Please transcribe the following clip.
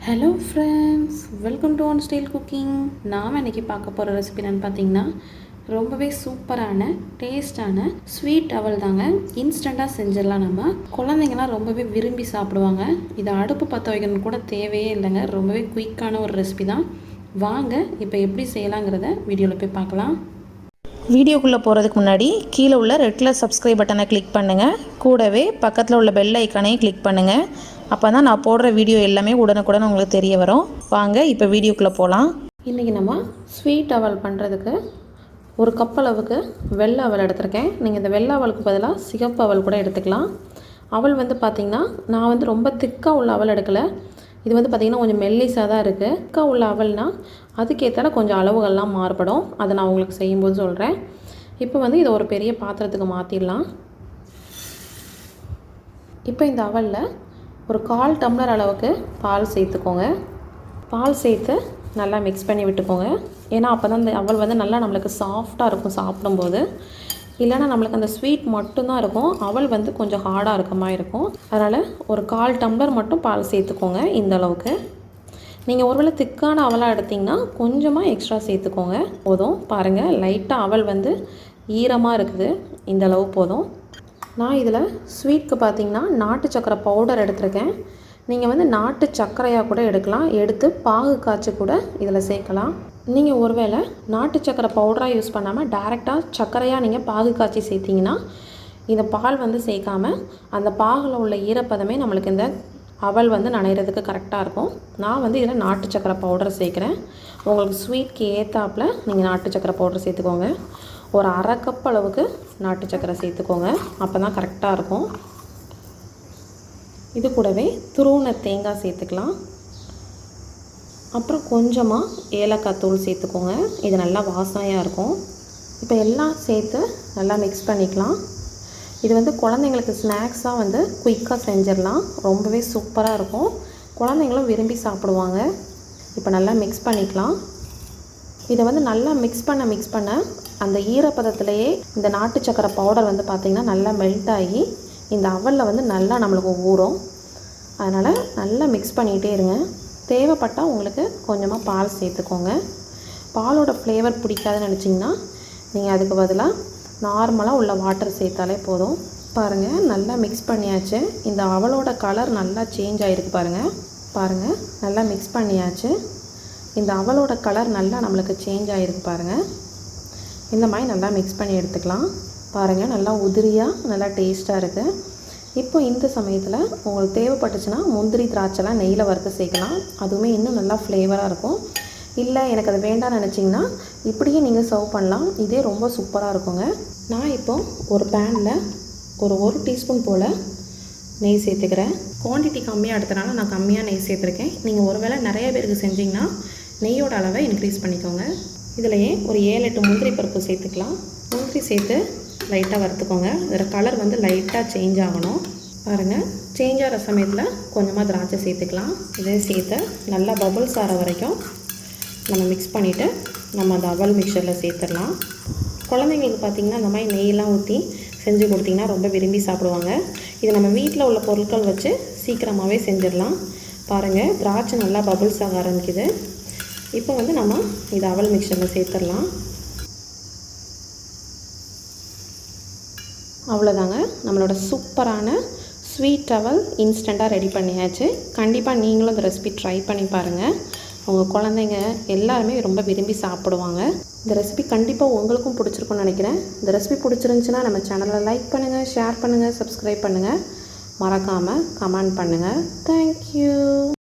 Hello friends, welcome to one style cooking. நாம் இன்றைக்கி பார்க்க போகிற ரெசிபி என்னென்னு பார்த்தீங்கன்னா ரொம்பவே சூப்பரான டேஸ்டான ஸ்வீட் அவல் தாங்க. இன்ஸ்டண்ட்டாக செஞ்சிடலாம். நம்ம குழந்தைங்களாம் ரொம்பவே விரும்பி சாப்பிடுவாங்க. இதை அடுப்பு பற்ற வைக்கணும்னு கூட தேவையே இல்லைங்க. ரொம்பவே குயிக்கான ஒரு ரெசிபி தான். வாங்க இப்போ எப்படி செய்யலாங்கிறத வீடியோவில் போய் பார்க்கலாம். வீடியோக்குள்ளே போகிறதுக்கு முன்னாடி கீழே உள்ள ரெட் கலர் சப்ஸ்கிரைப் பட்டனை கிளிக் பண்ணுங்கள். கூடவே பக்கத்தில் உள்ள பெல் ஐக்கானையும் கிளிக் பண்ணுங்கள். அப்போ தான் நான் போடுற வீடியோ எல்லாமே உடனுக்குடன் உங்களுக்கு தெரிய வரும். வாங்க இப்போ வீடியோக்குள்ளே போகலாம். இன்றைக்கி நம்ம ஸ்வீட் அவல் பண்ணுறதுக்கு ஒரு கப் அளவுக்கு வெள்ளை அவல் எடுத்திருக்கேன். நீங்கள் இந்த வெள்ளை அவலுக்கு பதிலாக சிகப்பு அவல் கூட எடுத்துக்கலாம். அவல் பார்த்திங்கன்னா நான் ரொம்ப திக்காக உள்ள அவல் எடுக்கலை. இது பார்த்திங்கன்னா கொஞ்சம் மெல்லிஸாக தான் இருக்குது. திக்காக உள்ள அவல்னால் அதுக்கேற்றால கொஞ்சம் அளவுகள்லாம் மாறுபடும். அதை நான் உங்களுக்கு செய்யும்போது சொல்கிறேன். இப்போ இதை ஒரு பெரிய பாத்திரத்துக்கு மாற்றிடலாம். இப்போ இந்த அவலில் ஒரு 1/4 டம்ளர் அளவுக்கு பால் சேர்த்துக்கோங்க. பால் சேர்த்து நல்லா மிக்ஸ் பண்ணி விட்டுக்கோங்க. ஏன்னா அப்போ தான் இந்த அவல் நல்லா நம்மளுக்கு சாஃப்டாக இருக்கும் சாப்பிடும்போது. இல்லைனா நம்மளுக்கு அந்த ஸ்வீட் மட்டும்தான் இருக்கும். அவல் கொஞ்சம் ஹார்டாக இருக்க மாதிரி இருக்கும். அதனால் ஒரு 1/4 டம்ளர் மட்டும் பால் சேர்த்துக்கோங்க. இந்த அளவுக்கு நீங்கள் ஒருவேளை திக்கான அவலாக எடுத்திங்கன்னா கொஞ்சமாக எக்ஸ்ட்ரா சேர்த்துக்கோங்க. போதும். பாருங்கள், லைட்டாக அவல் ஈரமாக இருக்குது. இந்த அளவு போதும். நான் இதில் ஸ்வீட்க்கு பார்த்திங்கன்னா நாட்டு சக்கரை பவுடர் எடுத்திருக்கேன். நீங்கள் நாட்டு சர்க்கரையாக கூட எடுக்கலாம். எடுத்து பாகு காய்ச்சி கூட இதில் சேர்க்கலாம். நீங்கள் ஒருவேளை நாட்டு சக்கரை பவுடராக யூஸ் பண்ணாமல் டைரெக்டாக சர்க்கரையாக நீங்கள் பாகு காய்ச்சி சேர்த்திங்கன்னா இந்த பால் சேர்க்காமல் அந்த பாகில் உள்ள ஈரப்பதமே நம்மளுக்கு இந்த அவல் நனைகிறதுக்கு கரெக்டாக இருக்கும். நான் இதில் நாட்டு சக்கரை பவுடர் சேர்க்குறேன். உங்களுக்கு ஸ்வீட்க்கு ஏற்றாப்பில் நீங்கள் நாட்டு சக்கரை பவுடர் சேர்த்துக்கோங்க. ஒரு 1/2 கப் அளவுக்கு நாட்டு சக்கரை சேர்த்துக்கோங்க. அப்போ தான் கரெக்டாக இருக்கும். இது கூடவே துருவின தேங்காய் சேர்த்துக்கலாம். அப்புறம் கொஞ்சமாக ஏலக்காய் தூள் சேர்த்துக்கோங்க. இது நல்லா வாசனையாக இருக்கும். இப்போ எல்லாம் சேர்த்து நல்லா மிக்ஸ் பண்ணிக்கலாம். இது குழந்தைங்களுக்கு ஸ்நாக்ஸாக குயிக்காக செஞ்சிடலாம். ரொம்பவே சூப்பராக இருக்கும். குழந்தைங்களும் விரும்பி சாப்பிடுவாங்க. இப்போ நல்லா மிக்ஸ் பண்ணிக்கலாம். இதை நல்லா மிக்ஸ் பண்ண அந்த ஈரப்பதத்திலேயே இந்த நாட்டு சக்கரை பவுடர் பார்த்திங்கன்னா நல்லா மெல்ட் ஆகி இந்த அவலில் நல்லா நம்மளுக்கு ஊறும். அதனால் நல்லா மிக்ஸ் பண்ணிகிட்டே இருங்க. தேவைப்பட்டால் உங்களுக்கு கொஞ்சமாக பால் சேர்த்துக்கோங்க. பாலோட ஃப்ளேவர் பிடிக்காதுன்னு நினச்சிங்கன்னா நீங்கள் அதுக்கு பதிலாக நார்மலாக உள்ள வாட்டர் சேர்த்தாலே போதும். பாருங்கள், நல்லா மிக்ஸ் பண்ணியாச்சு. இந்த அவலோட கலர் நல்லா சேஞ்ச் ஆகிருக்கு. பாருங்கள் நல்லா மிக்ஸ் பண்ணியாச்சு. இந்த அவலோட கலர் நல்லா நம்மளுக்கு சேஞ்ச் ஆகிருக்கு. பாருங்கள், இந்த மாதிரி நல்லா மிக்ஸ் பண்ணி எடுத்துக்கலாம். பாருங்கள், நல்லா உதிரியாக நல்லா டேஸ்ட்டாக இருக்குது. இப்போ இந்த சமயத்தில் உங்களுக்கு தேவைப்பட்டுச்சுன்னா முந்திரி திராட்சைலாம் நெய்யில் வறுத்து சேர்க்கலாம். அதுவுமே இன்னும் நல்லா ஃப்ளேவராக இருக்கும். இல்லை எனக்கு அது வேண்டாம்னு நினச்சிங்கன்னா இப்படியே நீங்கள் சர்வ் பண்ணலாம். இதே ரொம்ப சூப்பராக இருக்குங்க. நான் இப்போது ஒரு பேனில் ஒரு டீஸ்பூன் போல் நெய் சேர்த்துக்கிறேன். குவான்டிட்டி கம்மியாக எடுத்தனால நான் கம்மியாக நெய் சேர்த்துருக்கேன். நீங்கள் ஒருவேளை நிறைய பேருக்கு செஞ்சிங்கன்னா நெய்யோட அளவை இன்க்ரீஸ் பண்ணிக்கோங்க. இதிலையே ஒரு 7-8 முந்திரி பருப்பு சேர்த்துக்கலாம். முந்திரி சேர்த்து லைட்டாக வறுத்துக்கோங்க. இதில் கலர் லைட்டாக சேஞ்ச் ஆகணும். பாருங்கள், சேஞ்ச் ஆகிற சமயத்தில் கொஞ்சமாக திராட்சை சேர்த்துக்கலாம். இதே சேர்த்து நல்லா பபுள்ஸ் ஆகிற வரைக்கும் நம்ம மிக்ஸ் பண்ணிவிட்டு நம்ம அந்த அவல் மிக்சரில் சேர்த்துடலாம். குழந்தைங்களுக்கு பார்த்திங்கன்னா இந்த மாதிரி நெய்யெல்லாம் ஊற்றி செஞ்சு கொடுத்திங்கன்னா ரொம்ப விரும்பி சாப்பிடுவாங்க. இது நம்ம வீட்டில் உள்ள பொருட்கள் வச்சு சீக்கிரமாகவே செஞ்சிடலாம். பாருங்கள், திராட்சை நல்லா பபுள்ஸ் ஆக ஆரம்பிக்குது. இப்போ நம்ம இது அவல் மிக்சரில் சேர்த்துடலாம். அவ்வளோதாங்க, நம்மளோட சூப்பரான ஸ்வீட் அவல் இன்ஸ்டண்ட்டாக ரெடி பண்ணியாச்சு. கண்டிப்பாக நீங்களும் இந்த ரெசிபி ட்ரை பண்ணி பாருங்கள். உங்கள் குழந்தைங்க எல்லாருமே ரொம்ப விரும்பி சாப்பிடுவாங்க. இந்த ரெசிபி கண்டிப்பாக உங்களுக்கும் பிடிச்சிருக்குன்னு நினைக்கிறேன். இந்த ரெசிபி பிடிச்சிருந்துச்சின்னா நம்ம சேனலை லைக் பண்ணுங்கள், ஷேர் பண்ணுங்கள், சப்ஸ்கிரைப் பண்ணுங்கள். மறக்காமல் கமெண்ட் பண்ணுங்கள். தேங்க்யூ.